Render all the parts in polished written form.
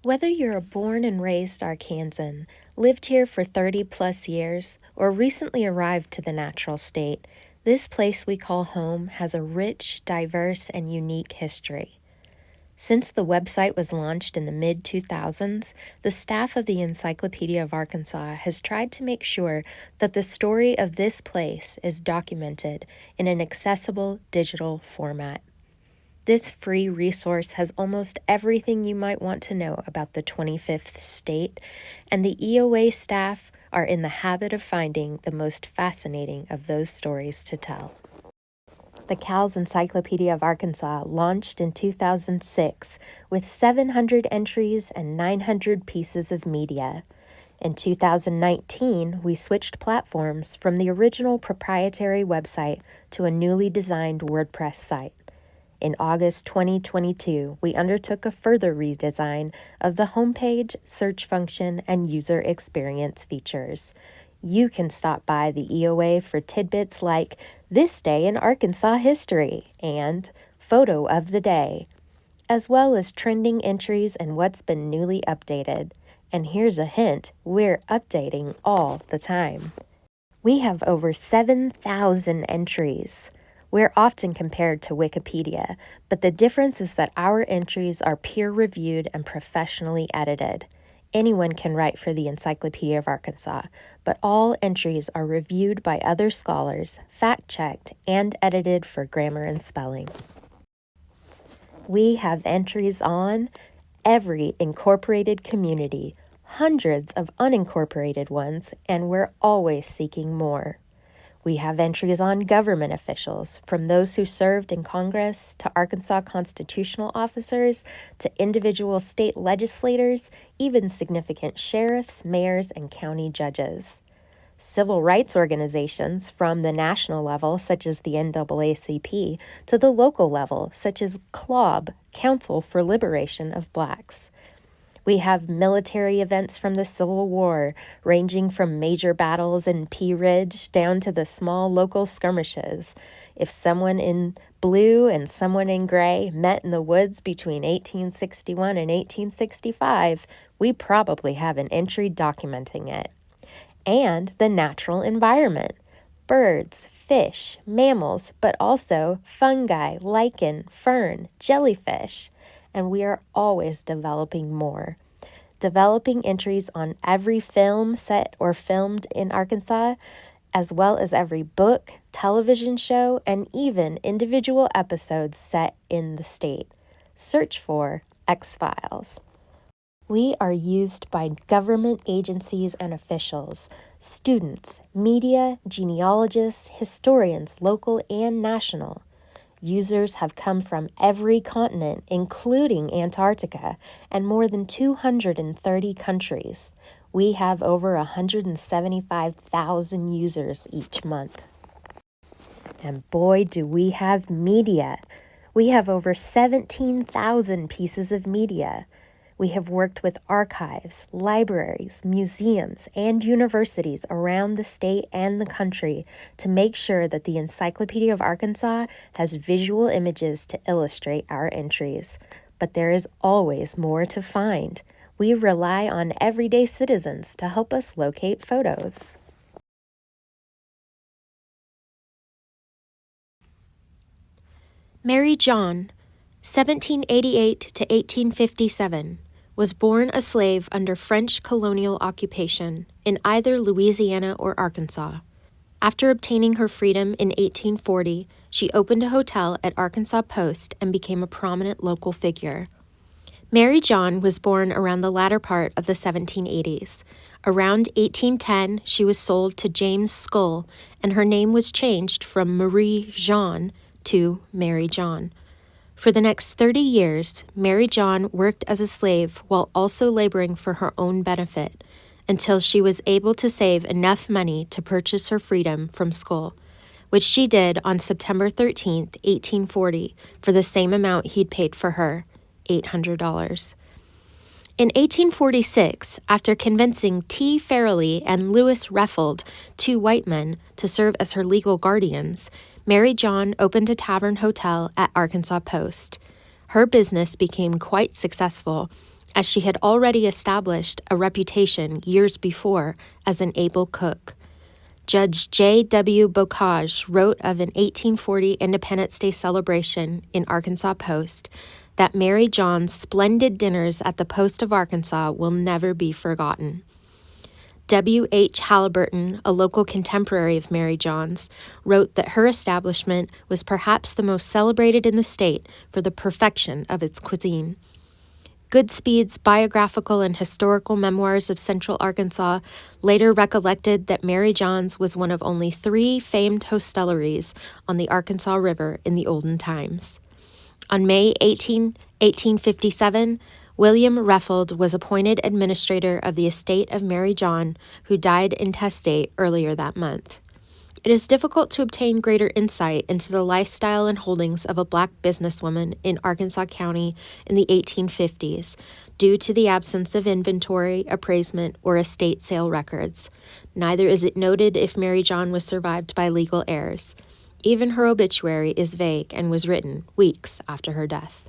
Whether you're a born and raised Arkansan, lived here for 30 plus years, or recently arrived to the natural state, this place we call home has a rich, diverse, and unique history. Since the website was launched in the mid-2000s, the staff of the Encyclopedia of Arkansas has tried to make sure that the story of this place is documented in an accessible digital format. This free resource has almost everything you might want to know about the 25th state, and the EOA staff are in the habit of finding the most fascinating of those stories to tell. The Cal's Encyclopedia of Arkansas launched in 2006 with 700 entries and 900 pieces of media. In 2019, we switched platforms from the original proprietary website to a newly designed WordPress site. In August 2022, we undertook a further redesign of the homepage, search function, and user experience features. You can stop by the EOA for tidbits like This Day in Arkansas History and Photo of the Day, as well as trending entries and what's been newly updated. And here's a hint, we're updating all the time. We have over 7,000 entries. We're often compared to Wikipedia, but the difference is that our entries are peer-reviewed and professionally edited. Anyone can write for the Encyclopedia of Arkansas, but all entries are reviewed by other scholars, fact-checked, and edited for grammar and spelling. We have entries on every incorporated community, hundreds of unincorporated ones, and we're always seeking more. We have entries on government officials, from those who served in Congress to Arkansas constitutional officers to individual state legislators, even significant sheriffs, mayors, and county judges. Civil rights organizations from the national level, such as the NAACP, to the local level, such as CLOB, Council for Liberation of Blacks. We have military events from the Civil War, ranging from major battles in Pea Ridge down to the small local skirmishes. If someone in blue and someone in gray met in the woods between 1861 and 1865, we probably have an entry documenting it. And the natural environment. Birds, fish, mammals, but also fungi, lichen, fern, jellyfish. And we are always developing more. Developing entries on every film set or filmed in Arkansas, as well as every book, television show, and even individual episodes set in the state. Search for X-Files. We are used by government agencies and officials, students, media, genealogists, historians, local and national. Users have come from every continent, including Antarctica, and more than 230 countries. We have over 175,000 users each month. And boy, do we have media. We have over 17,000 pieces of media. We have worked with archives, libraries, museums, and universities around the state and the country to make sure that the Encyclopedia of Arkansas has visual images to illustrate our entries. But there is always more to find. We rely on everyday citizens to help us locate photos. Mary John, 1788 to 1857. Was born a slave under French colonial occupation in either Louisiana or Arkansas. After obtaining her freedom in 1840, she opened a hotel at Arkansas Post and became a prominent local figure. Mary John was born around the latter part of the 1780s. Around 1810, she was sold to James Skull, and her name was changed from Marie Jean to Mary John. For the next 30 years, Mary John worked as a slave while also laboring for her own benefit until she was able to save enough money to purchase her freedom from Skull, which she did on September 13, 1840, for the same amount he'd paid for her, $800. In 1846, after convincing T. Farrelly and Lewis Reffold, two white men, to serve as her legal guardians, Mary John opened a tavern hotel at Arkansas Post. Her business became quite successful, as she had already established a reputation years before as an able cook. Judge J.W. Bocage wrote of an 1840 Independence Day celebration in Arkansas Post that Mary John's splendid dinners at the Post of Arkansas will never be forgotten. W. H. Halliburton, a local contemporary of Mary John's, wrote that her establishment was perhaps the most celebrated in the state for the perfection of its cuisine. Goodspeed's biographical and historical memoirs of Central Arkansas later recollected that Mary John's was one of only 3 famed hostelries on the Arkansas River in the olden times. On May 18, 1857, William Reffold was appointed administrator of the estate of Mary John, who died intestate earlier that month. It is difficult to obtain greater insight into the lifestyle and holdings of a Black businesswoman in Arkansas County in the 1850s due to the absence of inventory, appraisement, or estate sale records. Neither is it noted if Mary John was survived by legal heirs. Even her obituary is vague and was written weeks after her death.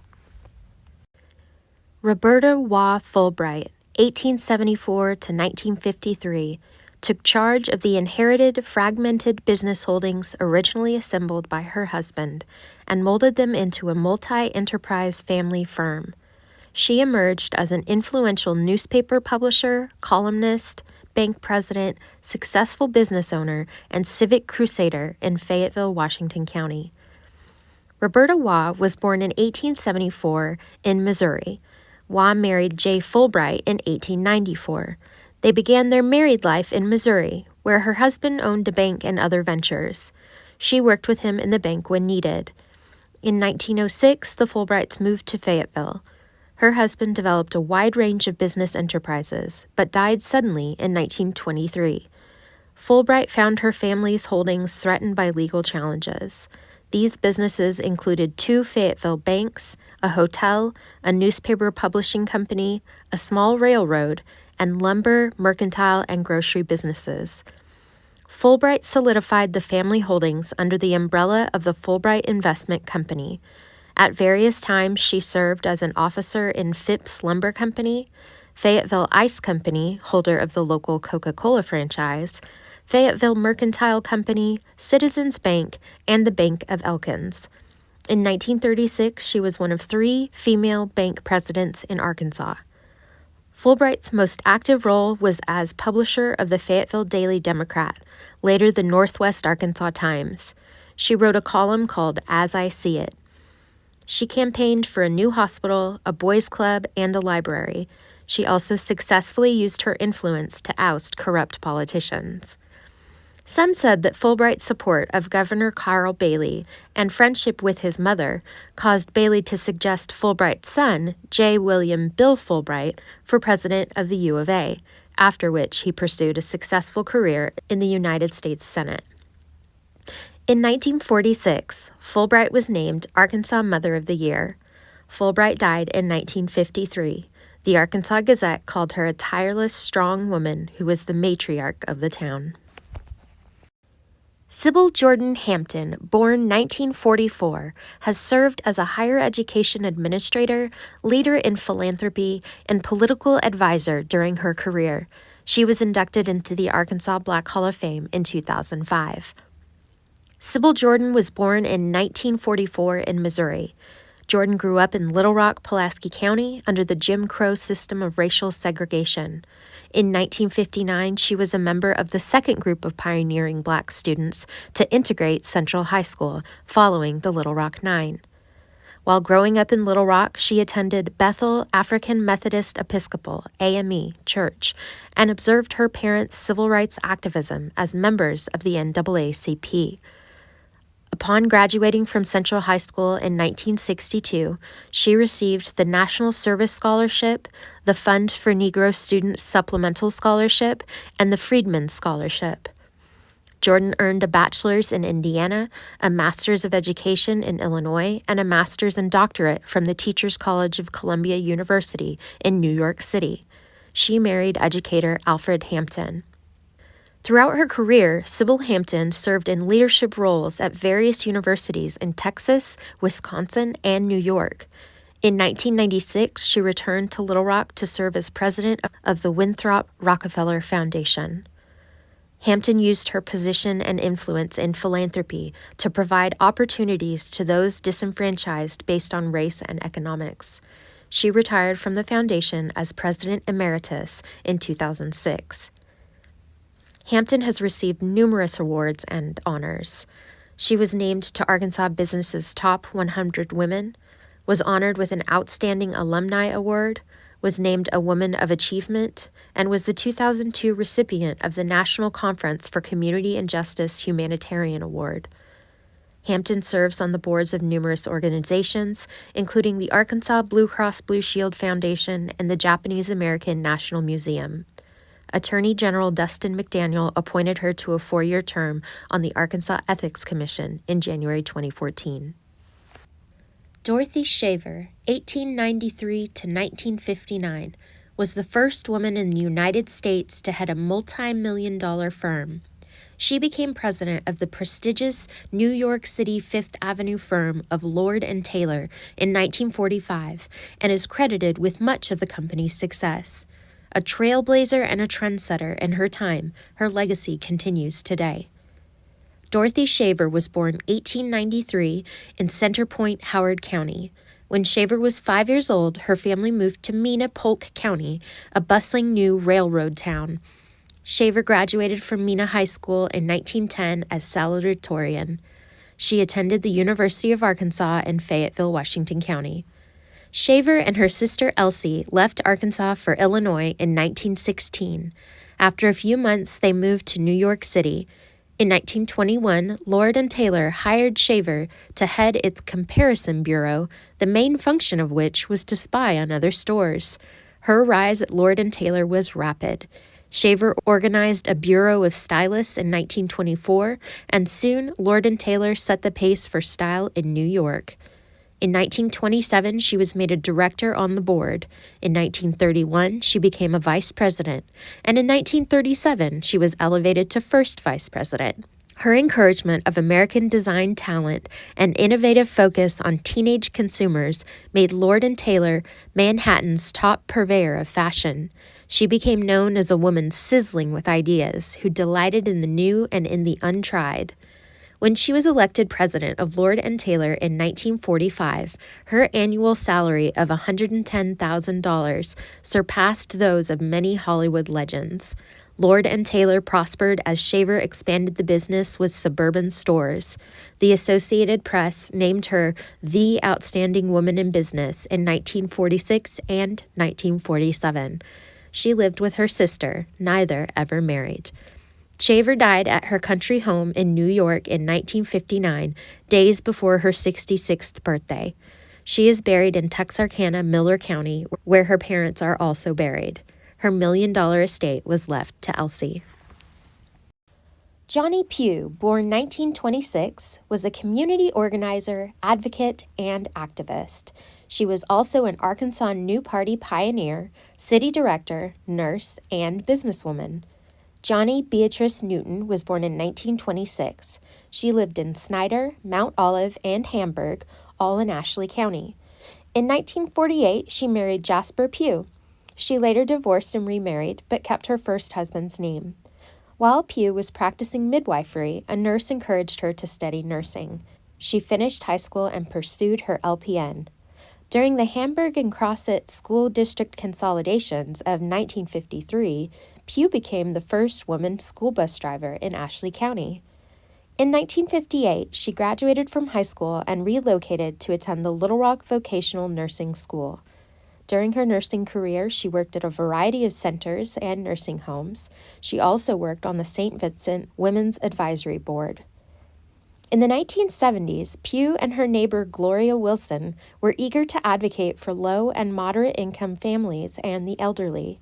Roberta Waugh Fulbright, 1874 to 1953, took charge of the inherited, fragmented business holdings originally assembled by her husband and molded them into a multi-enterprise family firm. She emerged as an influential newspaper publisher, columnist, bank president, successful business owner, and civic crusader in Fayetteville, Washington County. Roberta Waugh was born in 1874 in Missouri. Waugh married J. Fulbright in 1894. They began their married life in Missouri, where her husband owned a bank and other ventures. She worked with him in the bank when needed. In 1906, the Fulbrights moved to Fayetteville. Her husband developed a wide range of business enterprises, but died suddenly in 1923. Fulbright found her family's holdings threatened by legal challenges. These businesses included 2 Fayetteville banks, a hotel, a newspaper publishing company, a small railroad, and lumber, mercantile, and grocery businesses. Fulbright solidified the family holdings under the umbrella of the Fulbright Investment Company. At various times, she served as an officer in Phipps Lumber Company, Fayetteville Ice Company, holder of the local Coca-Cola franchise, Fayetteville Mercantile Company, Citizens Bank, and the Bank of Elkins. In 1936, she was one of 3 female bank presidents in Arkansas. Fulbright's most active role was as publisher of the Fayetteville Daily Democrat, later the Northwest Arkansas Times. She wrote a column called As I See It. She campaigned for a new hospital, a boys' club, and a library. She also successfully used her influence to oust corrupt politicians. Some said that Fulbright's support of Governor Carl Bailey and friendship with his mother caused Bailey to suggest Fulbright's son, J. William Bill Fulbright, for president of the U of A, after which he pursued a successful career in the United States Senate. In 1946, Fulbright was named Arkansas Mother of the Year. Fulbright died in 1953. The Arkansas Gazette called her a tireless, strong woman who was the matriarch of the town. Sybil Jordan Hampton, born 1944, has served as a higher education administrator, leader in philanthropy, and political advisor during her career. She was inducted into the Arkansas Black Hall of Fame in 2005. Sybil Jordan was born in 1944 in Missouri. Jordan grew up in Little Rock, Pulaski County under the Jim Crow system of racial segregation. In 1959, she was a member of the second group of pioneering Black students to integrate Central High School, following the Little Rock Nine. While growing up in Little Rock, she attended Bethel African Methodist Episcopal AME Church and observed her parents' civil rights activism as members of the NAACP. Upon graduating from Central High School in 1962, she received the National Service Scholarship, the Fund for Negro Students Supplemental Scholarship, and the Freedman Scholarship. Jordan earned a bachelor's in Indiana, a master's of education in Illinois, and a master's and doctorate from the Teachers College of Columbia University in New York City. She married educator Alfred Hampton. Throughout her career, Sybil Hampton served in leadership roles at various universities in Texas, Wisconsin, and New York. In 1996, she returned to Little Rock to serve as president of the Winthrop Rockefeller Foundation. Hampton used her position and influence in philanthropy to provide opportunities to those disenfranchised based on race and economics. She retired from the foundation as president emeritus in 2006. Hampton has received numerous awards and honors. She was named to Arkansas Business's Top 100 Women, was honored with an Outstanding Alumni Award, was named a Woman of Achievement, and was the 2002 recipient of the National Conference for Community and Justice Humanitarian Award. Hampton serves on the boards of numerous organizations, including the Arkansas Blue Cross Blue Shield Foundation and the Japanese American National Museum. Attorney General Dustin McDaniel appointed her to a 4-year term on the Arkansas Ethics Commission in January 2014. Dorothy Shaver, 1893 to 1959, was the first woman in the United States to head a multi-million-dollar firm. She became president of the prestigious New York City Fifth Avenue firm of Lord & Taylor in 1945 and is credited with much of the company's success. A trailblazer and a trendsetter in her time, her legacy continues today. Dorothy Shaver was born 1893 in Center Point, Howard County. When Shaver was 5 years old, her family moved to Mena, Polk County, a bustling new railroad town. Shaver graduated from Mena High School in 1910 as salutatorian. She attended the University of Arkansas in Fayetteville, Washington County. Shaver and her sister Elsie left Arkansas for Illinois in 1916. After a few months, they moved to New York City. In 1921, Lord & Taylor hired Shaver to head its comparison bureau, the main function of which was to spy on other stores. Her rise at Lord & Taylor was rapid. Shaver organized a bureau of stylists in 1924, and soon Lord & Taylor set the pace for style in New York. In 1927, she was made a director on the board. In 1931, she became a vice president, and in 1937, she was elevated to first vice president. Her encouragement of American design talent and innovative focus on teenage consumers made Lord & Taylor Manhattan's top purveyor of fashion. She became known as a woman sizzling with ideas who delighted in the new and in the untried. When she was elected president of Lord & Taylor in 1945, her annual salary of $110,000 surpassed those of many Hollywood legends. Lord & Taylor prospered as Shaver expanded the business with suburban stores. The Associated Press named her the outstanding woman in business in 1946 and 1947. She lived with her sister, neither ever married. Shaver died at her country home in New York in 1959, days before her 66th birthday. She is buried in Texarkana, Miller County, where her parents are also buried. Her $1 million estate was left to Elsie. Johnnie Pugh, born 1926, was a community organizer, advocate, and activist. She was also an Arkansas New Party pioneer, city director, nurse, and businesswoman. Johnnie Beatrice Newton was born in 1926. She lived in Snyder, Mount Olive, and Hamburg, all in Ashley County. In 1948, she married Jasper Pugh. She later divorced and remarried, but kept her first husband's name. While Pugh was practicing midwifery, a nurse encouraged her to study nursing. She finished high school and pursued her LPN. During the Hamburg and Crossett school district consolidations of 1953, Pugh became the first woman school bus driver in Ashley County. In 1958, she graduated from high school and relocated to attend the Little Rock Vocational Nursing School. During her nursing career, she worked at a variety of centers and nursing homes. She also worked on the St. Vincent Women's Advisory Board. In the 1970s, Pugh and her neighbor Gloria Wilson were eager to advocate for low and moderate income families and the elderly.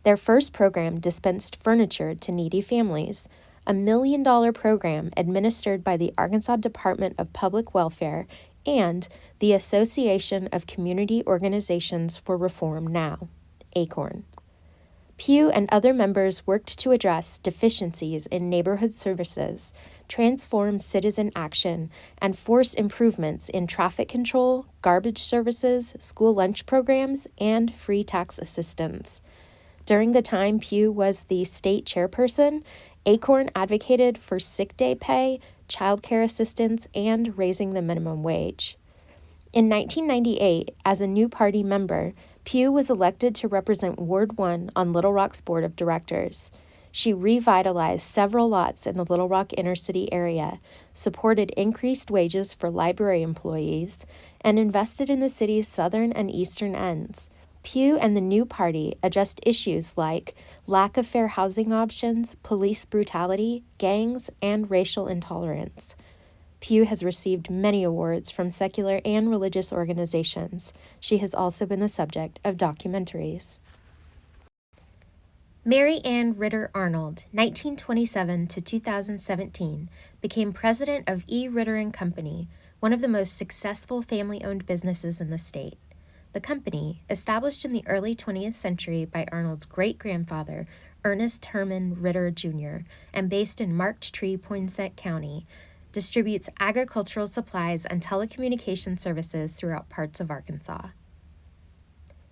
Their first program dispensed furniture to needy families, a $1 million program administered by the Arkansas Department of Public Welfare and the Association of Community Organizations for Reform Now, ACORN. Pugh and other members worked to address deficiencies in neighborhood services, transform citizen action, and force improvements in traffic control, garbage services, school lunch programs, and free tax assistance. During the time Pugh was the state chairperson, Acorn advocated for sick day pay, child care assistance, and raising the minimum wage. In 1998, as a new party member, Pugh was elected to represent Ward 1 on Little Rock's board of directors. She revitalized several lots in the Little Rock inner city area, supported increased wages for library employees, and invested in the city's southern and eastern ends. Pugh and the new party addressed issues like lack of fair housing options, police brutality, gangs, and racial intolerance. Pugh has received many awards from secular and religious organizations. She has also been the subject of documentaries. Mary Ann Ritter Arnold, 1927 to 2017, became president of E. Ritter and Company, one of the most successful family-owned businesses in the state. The company, established in the early 20th century by Arnold's great-grandfather, Ernest Herman Ritter, Jr., and based in Marked Tree, Poinsett County, distributes agricultural supplies and telecommunication services throughout parts of Arkansas.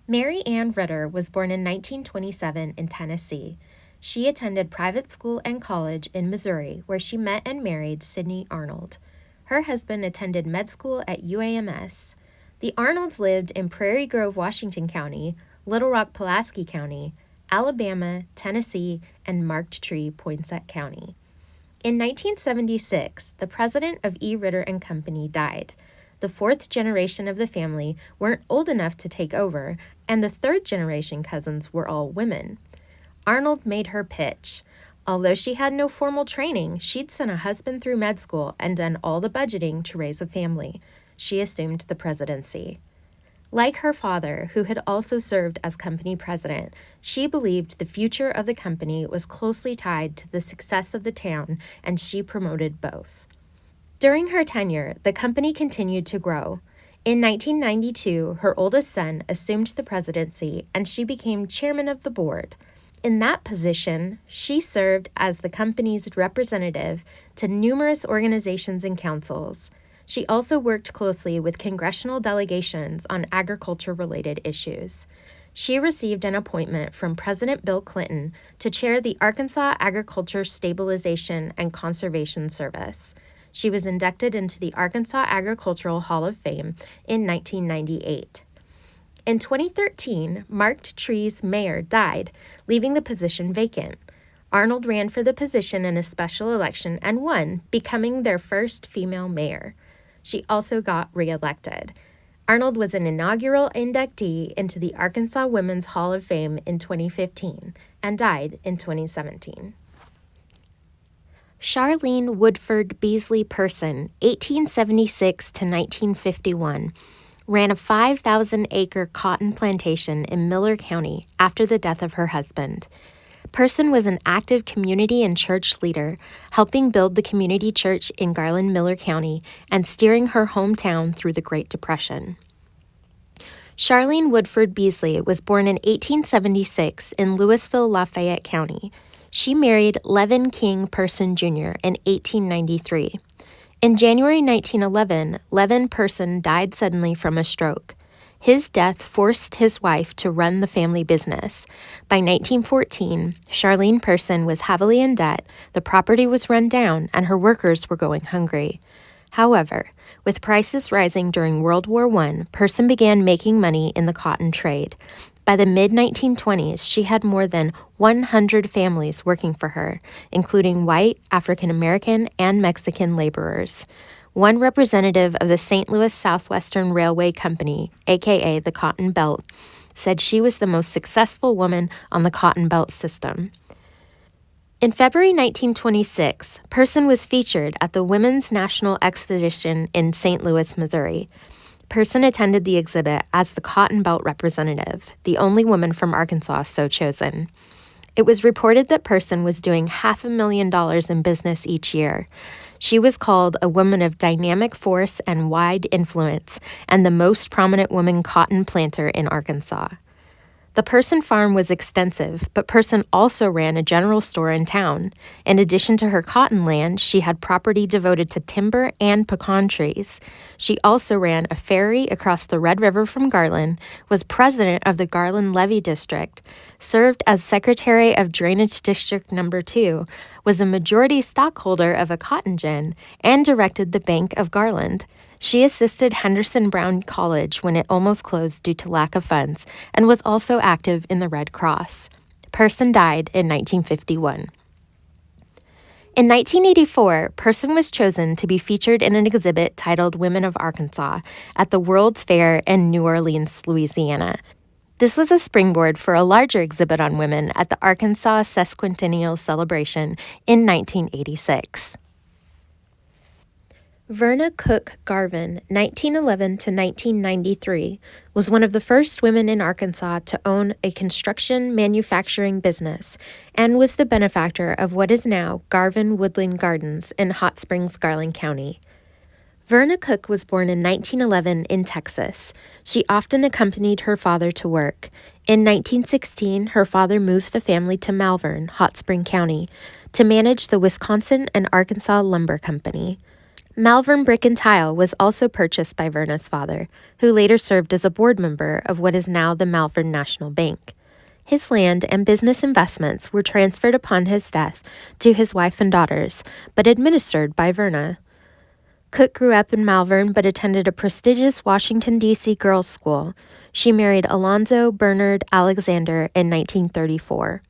Mary Ann Ritter was born in 1927 in Tennessee. She attended private school and college in Missouri, where she met and married Sidney Arnold. Her husband attended med school at UAMS. The Arnolds lived in Prairie Grove, Washington County, Little Rock, Pulaski County, Alabama, Tennessee, and Marked Tree, Poinsett County. In 1976, the president of E. Ritter and Company died. The fourth generation of the family weren't old enough to take over, and the third generation cousins were all women. Arnold made her pitch. Although she had no formal training, she'd sent a husband through med school and done all the budgeting to raise a family. She assumed the presidency. Like her father, who had also served as company president, she believed the future of the company was closely tied to the success of the town, and she promoted both. During her tenure, the company continued to grow. In 1992, her oldest son assumed the presidency, and she became chairman of the board. In that position, she served as the company's representative to numerous organizations and councils. She also worked closely with congressional delegations on agriculture-related issues. She received an appointment from President Bill Clinton to chair the Arkansas Agriculture Stabilization and Conservation Service. She was inducted into the Arkansas Agricultural Hall of Fame in 1998. In 2013, Marked Tree's mayor died, leaving the position vacant. Arnold ran for the position in a special election and won, becoming their first female mayor. She also got reelected. Arnold was an inaugural inductee into the Arkansas Women's Hall of Fame in 2015 and died in 2017. Charline Woodford Beasley Person, 1876 to 1951, ran a 5,000-acre cotton plantation in Miller County after the death of her husband. Person was an active community and church leader, helping build the community church in Garland, Miller County, and steering her hometown through the Great Depression. Charline Woodford Beasley was born in 1876 in Louisville, Lafayette County. She married Levin King Person Jr. in 1893. In January 1911, Levin Person died suddenly from a stroke. His death forced his wife to run the family business. By 1914, Charline Person was heavily in debt, the property was run down, and her workers were going hungry. However, with prices rising during World War I, Person began making money in the cotton trade. By the mid-1920s, she had more than 100 families working for her, including white, African American, and Mexican laborers. One representative of the St. Louis Southwestern Railway Company, aka the Cotton Belt, said she was the most successful woman on the Cotton Belt system. In February 1926, Person was featured at the Women's National Exposition in St. Louis, Missouri. Person attended the exhibit as the Cotton Belt representative, the only woman from Arkansas so chosen. It was reported that Person was doing $500,000 in business each year. She was called a woman of dynamic force and wide influence, and the most prominent woman cotton planter in Arkansas. The Person farm was extensive, but Person also ran a general store in town. In addition to her cotton land, she had property devoted to timber and pecan trees. She also ran a ferry across the Red River from Garland, was president of the Garland Levee District, served as secretary of Drainage District No. 2, was a majority stockholder of a cotton gin, and directed the Bank of Garland. She assisted Henderson Brown College when it almost closed due to lack of funds, and was also active in the Red Cross. Person died in 1951. In 1984, Person was chosen to be featured in an exhibit titled Women of Arkansas at the World's Fair in New Orleans, Louisiana. This was a springboard for a larger exhibit on women at the Arkansas Sesquicentennial Celebration in 1986. Verna Cook Garvan, 1911 to 1993, was one of the first women in Arkansas to own a construction manufacturing business and was the benefactor of what is now Garvan Woodland Gardens in Hot Springs, Garland County. Verna Cook was born in 1911 in Texas. She often accompanied her father to work. In 1916, her father moved the family to Malvern, Hot Spring County, to manage the Wisconsin and Arkansas Lumber Company. Malvern Brick and Tile was also purchased by Verna's father, who later served as a board member of what is now the Malvern National Bank. His land and business investments were transferred upon his death to his wife and daughters, but administered by Verna. Cook grew up in Malvern but attended a prestigious Washington, D.C. girls' school. She married Alonzo Bernard Alexander in 1934.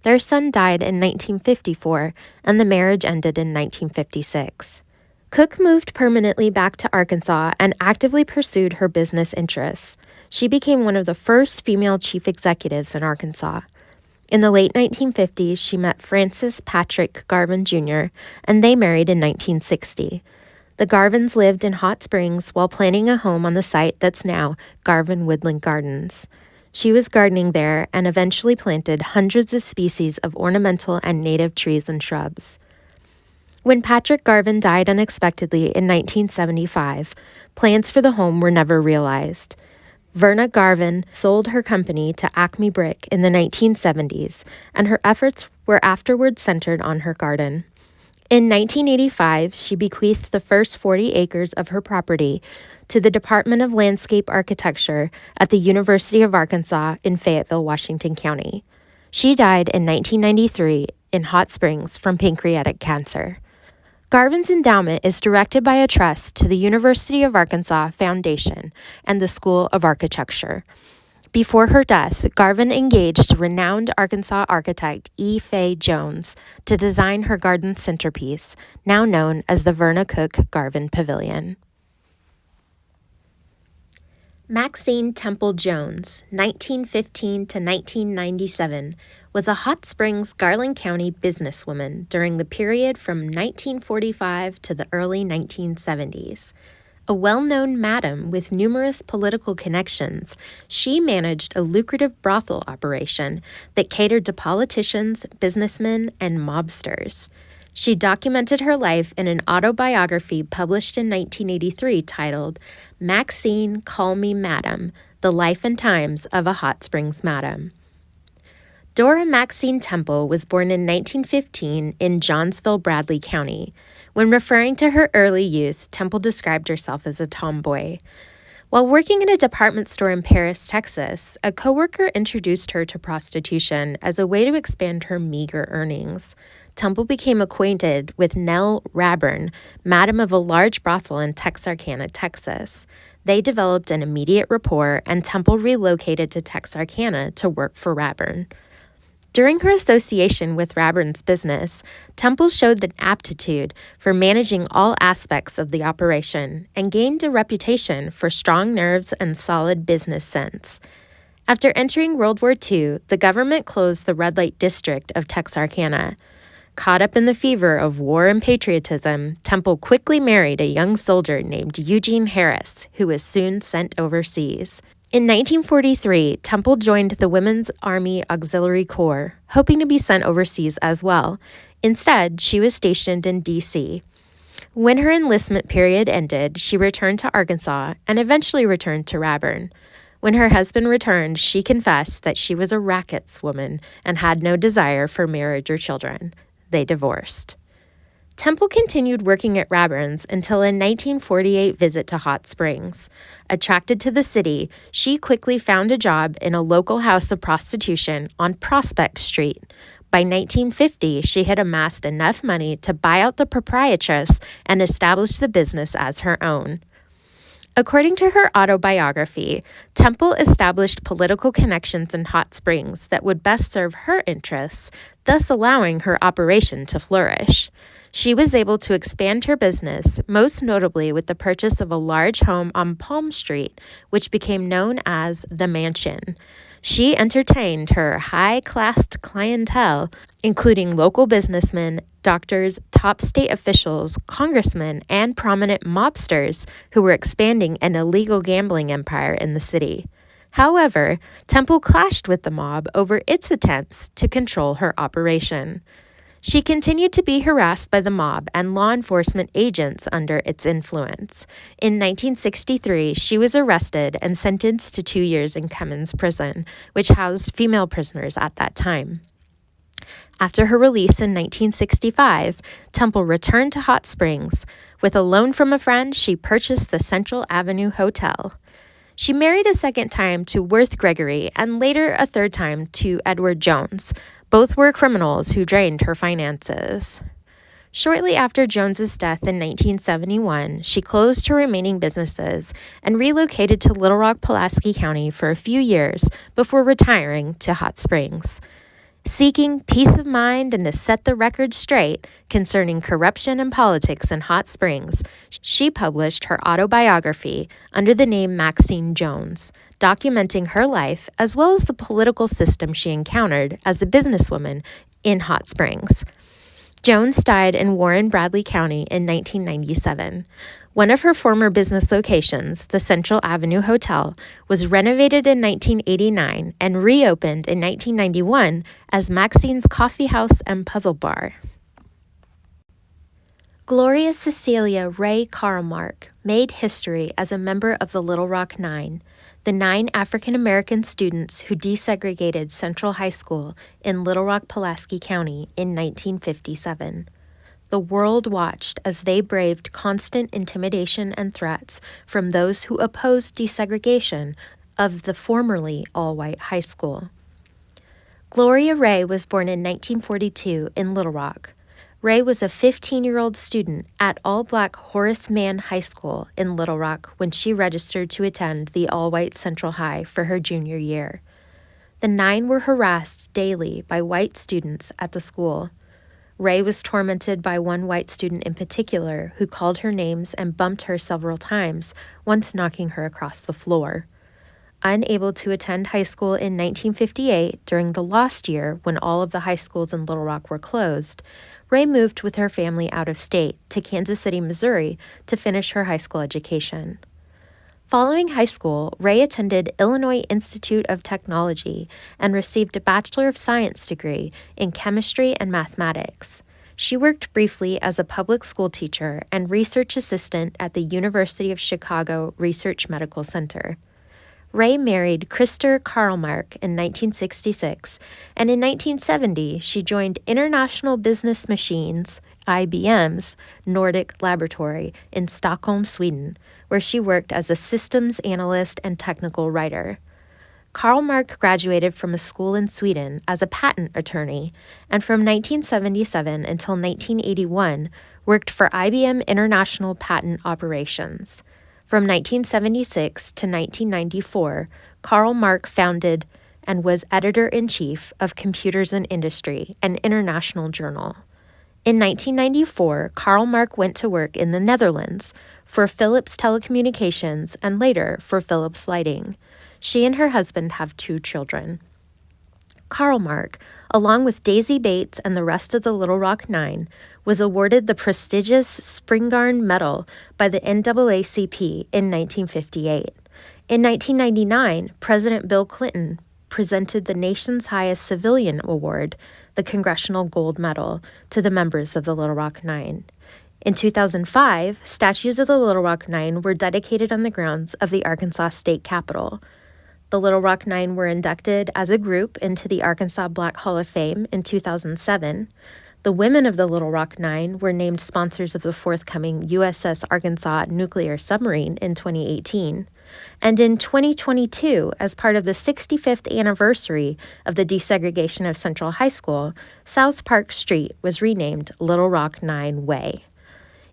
Their son died in 1954, and the marriage ended in 1956. Cook moved permanently back to Arkansas and actively pursued her business interests. She became one of the first female chief executives in Arkansas. In the late 1950s, she met Francis Patrick Garvan Jr., and they married in 1960. The Garvans lived in Hot Springs while planning a home on the site that's now Garvan Woodland Gardens. She was gardening there and eventually planted hundreds of species of ornamental and native trees and shrubs. When Patrick Garvan died unexpectedly in 1975, plans for the home were never realized. Verna Garvan sold her company to Acme Brick in the 1970s, and her efforts were afterward centered on her garden. In 1985, she bequeathed the first 40 acres of her property to the Department of Landscape Architecture at the University of Arkansas in Fayetteville, Washington County. She died in 1993 in Hot Springs from pancreatic cancer. Garvan's endowment is directed by a trust to the University of Arkansas Foundation and the School of Architecture. Before her death, Garvan engaged renowned Arkansas architect E. Fay Jones to design her garden centerpiece, now known as the Verna Cook Garvan Pavilion. Maxine Temple Jones, 1915 to 1997, was a Hot Springs, Garland County businesswoman during the period from 1945 to the early 1970s. A well-known madam with numerous political connections, she managed a lucrative brothel operation that catered to politicians, businessmen, and mobsters. She documented her life in an autobiography published in 1983 titled Maxine, Call Me Madam, The Life and Times of a Hot Springs Madam. Dora Maxine Temple was born in 1915 in Johnsville, Bradley County. When referring to her early youth, Temple described herself as a tomboy. While working in a department store in Paris, Texas, a coworker introduced her to prostitution as a way to expand her meager earnings. Temple became acquainted with Nell Rayburn, madam of a large brothel in Texarkana, Texas. They developed an immediate rapport, and Temple relocated to Texarkana to work for Rayburn. During her association with Rayburn's business, Temple showed an aptitude for managing all aspects of the operation and gained a reputation for strong nerves and solid business sense. After entering World War II, the government closed the red light district of Texarkana. Caught up in the fever of war and patriotism, Temple quickly married a young soldier named Eugene Harris, who was soon sent overseas. In 1943, Temple joined the Women's Army Auxiliary Corps, hoping to be sent overseas as well. Instead, she was stationed in D.C. When her enlistment period ended, she returned to Arkansas and eventually returned to Rayburn. When her husband returned, she confessed that she was a rackets woman and had no desire for marriage or children. They divorced. Temple continued working at Rabern's until a 1948 visit to Hot Springs. Attracted to the city, she quickly found a job in a local house of prostitution on Prospect Street. By 1950, she had amassed enough money to buy out the proprietress and establish the business as her own. According to her autobiography, Temple established political connections in Hot Springs that would best serve her interests, thus allowing her operation to flourish. She was able to expand her business, most notably with the purchase of a large home on Palm Street, which became known as the Mansion. She entertained her high-classed clientele, including local businessmen, doctors, top state officials, congressmen, and prominent mobsters who were expanding an illegal gambling empire in the city. However, Temple clashed with the mob over its attempts to control her operation. She continued to be harassed by the mob and law enforcement agents under its influence. In 1963, she was arrested and sentenced to 2 years in Cummins Prison, which housed female prisoners at that time. After her release in 1965, Temple returned to Hot Springs. With a loan from a friend, she purchased the Central Avenue Hotel. She married a second time to Worth Gregory and later a third time to Edward Jones. Both were criminals who drained her finances. Shortly after Jones's death in 1971, she closed her remaining businesses and relocated to Little Rock, Pulaski County for a few years before retiring to Hot Springs. Seeking peace of mind and to set the record straight concerning corruption and politics in Hot Springs, she published her autobiography under the name Maxine Jones, documenting her life as well as the political system she encountered as a businesswoman in Hot Springs. Jones died in Warren Bradley County in 1997. One of her former business locations, the Central Avenue Hotel, was renovated in 1989 and reopened in 1991 as Maxine's Coffee House and Puzzle Bar. Gloria Cecelia Ray Karlmark made history as a member of the Little Rock Nine, the 9 African-American students who desegregated Central High School in Little Rock, Pulaski County in 1957. The world watched as they braved constant intimidation and threats from those who opposed desegregation of the formerly all-white high school. Gloria Ray was born in 1942 in Little Rock. Ray was a 15-year-old student at all-black Horace Mann High School in Little Rock when she registered to attend the all-white Central High for her junior year. The 9 were harassed daily by white students at the school. Ray was tormented by one white student in particular who called her names and bumped her several times, once knocking her across the floor. Unable to attend high school in 1958 during the lost year when all of the high schools in Little Rock were closed, Ray moved with her family out of state to Kansas City, Missouri to finish her high school education. Following high school, Ray attended Illinois Institute of Technology and received a Bachelor of Science degree in chemistry and mathematics. She worked briefly as a public school teacher and research assistant at the University of Chicago Research Medical Center. Ray married Krister Karlmark in 1966, and in 1970 she joined International Business Machines, IBM's Nordic laboratory in Stockholm, Sweden, where she worked as a systems analyst and technical writer. Karlmark graduated from a school in Sweden as a patent attorney, and from 1977 until 1981 worked for IBM International Patent Operations. From 1976 to 1994, Karlmark founded and was editor-in-chief of Computers and Industry, an international journal. In 1994, Karlmark went to work in the Netherlands for Philips Telecommunications and later for Philips Lighting. She and her husband have 2 children. Karlmark, along with Daisy Bates and the rest of the Little Rock Nine, was awarded the prestigious Spingarn Medal by the NAACP in 1958. In 1999, President Bill Clinton presented the nation's highest civilian award, the Congressional Gold Medal, to the members of the Little Rock Nine. In 2005, statues of the Little Rock Nine were dedicated on the grounds of the Arkansas State Capitol. The Little Rock Nine were inducted as a group into the Arkansas Black Hall of Fame in 2007. The women of the Little Rock Nine were named sponsors of the forthcoming USS Arkansas nuclear submarine in 2018. And in 2022, as part of the 65th anniversary of the desegregation of Central High School, South Park Street was renamed Little Rock Nine Way.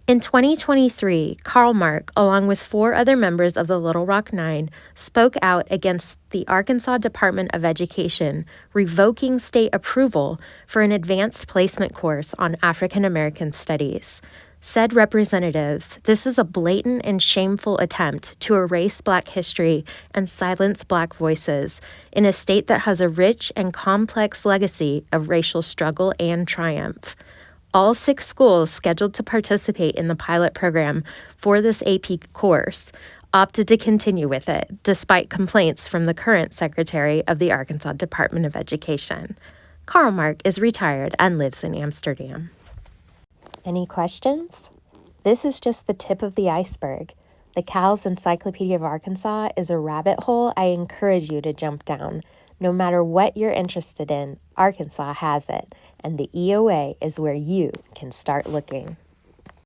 In 2023, Karlmark, along with 4 other members of the Little Rock Nine, spoke out against the Arkansas Department of Education revoking state approval for an advanced placement course on African American studies. Said representatives, this is a blatant and shameful attempt to erase Black history and silence Black voices in a state that has a rich and complex legacy of racial struggle and triumph. All 6 schools scheduled to participate in the pilot program for this AP course opted to continue with it, despite complaints from the current Secretary of the Arkansas Department of Education. Karlmark is retired and lives in Amsterdam. Any questions? This is just the tip of the iceberg. The Cal's Encyclopedia of Arkansas is a rabbit hole I encourage you to jump down. No matter what you're interested in, Arkansas has it, and the EOA is where you can start looking.